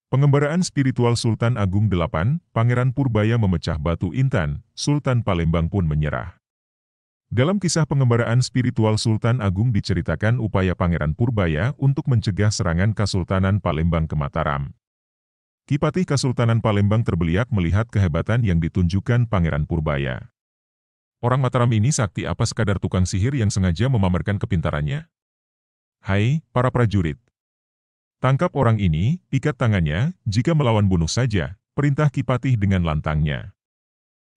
Pengembaraan spiritual Sultan Agung VIII, Pangeran Purbaya memecah batu intan, Sultan Palembang pun menyerah. Dalam kisah pengembaraan spiritual Sultan Agung diceritakan upaya Pangeran Purbaya untuk mencegah serangan Kesultanan Palembang ke Mataram. Ki Patih Kesultanan Palembang terbeliak melihat kehebatan yang ditunjukkan Pangeran Purbaya. Orang Mataram ini sakti apa sekadar tukang sihir yang sengaja memamerkan kepintarannya? Hai, para prajurit! Tangkap orang ini, ikat tangannya, jika melawan bunuh saja, perintah Ki Patih dengan lantangnya.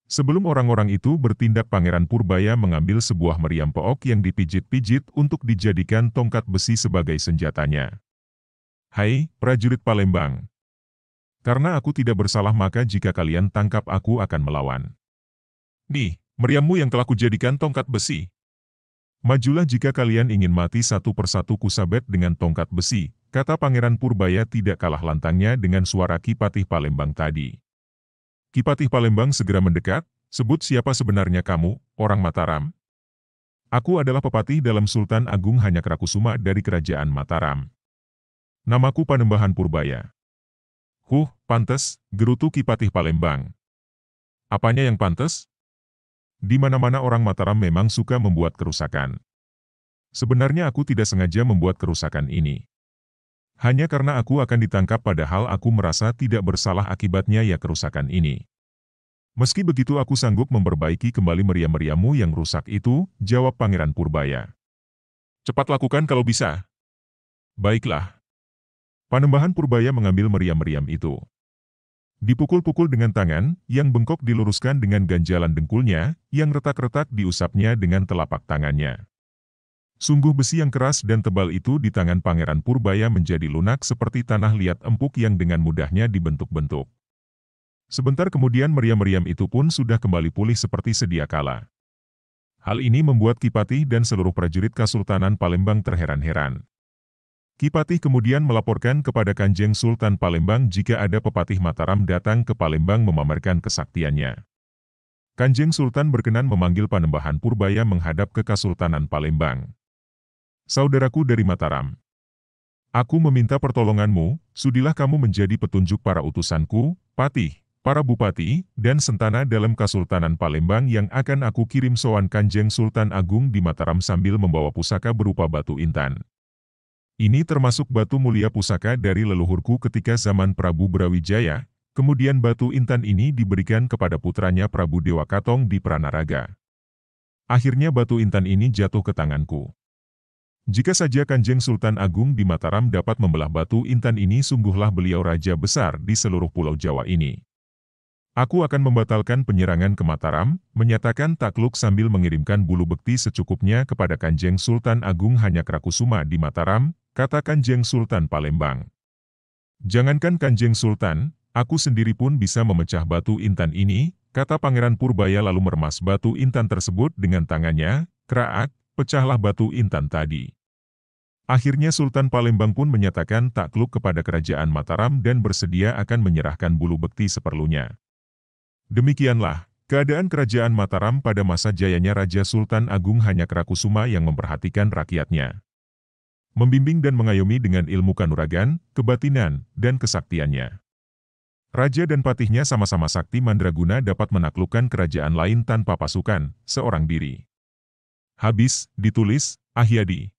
Sebelum orang-orang itu bertindak, Pangeran Purbaya mengambil sebuah meriam pook yang dipijit-pijit untuk dijadikan tongkat besi sebagai senjatanya. Hai, prajurit Palembang! Karena aku tidak bersalah maka jika kalian tangkap aku akan melawan. Nih, meriammu yang telah kujadikan tongkat besi. Majulah jika kalian ingin mati satu persatu kusabet dengan tongkat besi, kata Pangeran Purbaya tidak kalah lantangnya dengan suara Ki Patih Palembang tadi. Ki Patih Palembang segera mendekat, sebut siapa sebenarnya kamu, orang Mataram? Aku adalah Pepatih dalam Sultan Agung Hanyakrakusuma dari Kerajaan Mataram. Namaku Panembahan Purbaya. Pantes, gerutu Ki Patih Palembang. Apanya yang pantes? Di mana-mana orang Mataram memang suka membuat kerusakan. Sebenarnya aku tidak sengaja membuat kerusakan ini. Hanya karena aku akan ditangkap padahal aku merasa tidak bersalah akibatnya ya kerusakan ini. Meski begitu aku sanggup memperbaiki kembali meriam-meriammu yang rusak itu, jawab Pangeran Purbaya. Cepat lakukan kalau bisa. Baiklah. Panembahan Purbaya mengambil meriam-meriam itu. Dipukul-pukul dengan tangan, yang bengkok diluruskan dengan ganjalan dengkulnya, yang retak-retak diusapnya dengan telapak tangannya. Sungguh besi yang keras dan tebal itu di tangan Pangeran Purbaya menjadi lunak seperti tanah liat empuk yang dengan mudahnya dibentuk-bentuk. Sebentar kemudian meriam-meriam itu pun sudah kembali pulih seperti sedia kala. Hal ini membuat Ki Patih dan seluruh prajurit Kesultanan Palembang terheran-heran. Ki Patih kemudian melaporkan kepada Kanjeng Sultan Palembang jika ada pepatih Mataram datang ke Palembang memamerkan kesaktiannya. Kanjeng Sultan berkenan memanggil Panembahan Purbaya menghadap ke Kesultanan Palembang. Saudaraku dari Mataram, aku meminta pertolonganmu, sudilah kamu menjadi petunjuk para utusanku, Patih, para bupati, dan sentana dalam Kesultanan Palembang yang akan aku kirim sowan Kanjeng Sultan Agung di Mataram sambil membawa pusaka berupa batu intan. Ini termasuk batu mulia pusaka dari leluhurku ketika zaman Prabu Brawijaya, kemudian batu intan ini diberikan kepada putranya Prabu Dewa Katong di Pranaraga. Akhirnya batu intan ini jatuh ke tanganku. Jika saja Kanjeng Sultan Agung di Mataram dapat membelah batu intan ini, sungguhlah beliau raja besar di seluruh pulau Jawa ini. Aku akan membatalkan penyerangan ke Mataram, menyatakan takluk sambil mengirimkan bulu bekti secukupnya kepada Kanjeng Sultan Agung Hanyakrakusuma di Mataram, kata Kanjeng Sultan Palembang. Jangankan Kanjeng Sultan, aku sendiri pun bisa memecah batu intan ini, kata Pangeran Purbaya lalu meremas batu intan tersebut dengan tangannya, kraak, pecahlah batu intan tadi. Akhirnya Sultan Palembang pun menyatakan takluk kepada Kerajaan Mataram dan bersedia akan menyerahkan bulu bekti seperlunya. Demikianlah keadaan Kerajaan Mataram pada masa jayanya Raja Sultan Agung Hanyakrakusuma yang memperhatikan rakyatnya, membimbing dan mengayomi dengan ilmu kanuragan, kebatinan, dan kesaktiannya. Raja dan patihnya sama-sama sakti mandraguna dapat menaklukkan kerajaan lain tanpa pasukan, seorang diri. Habis, ditulis, Ahyadi.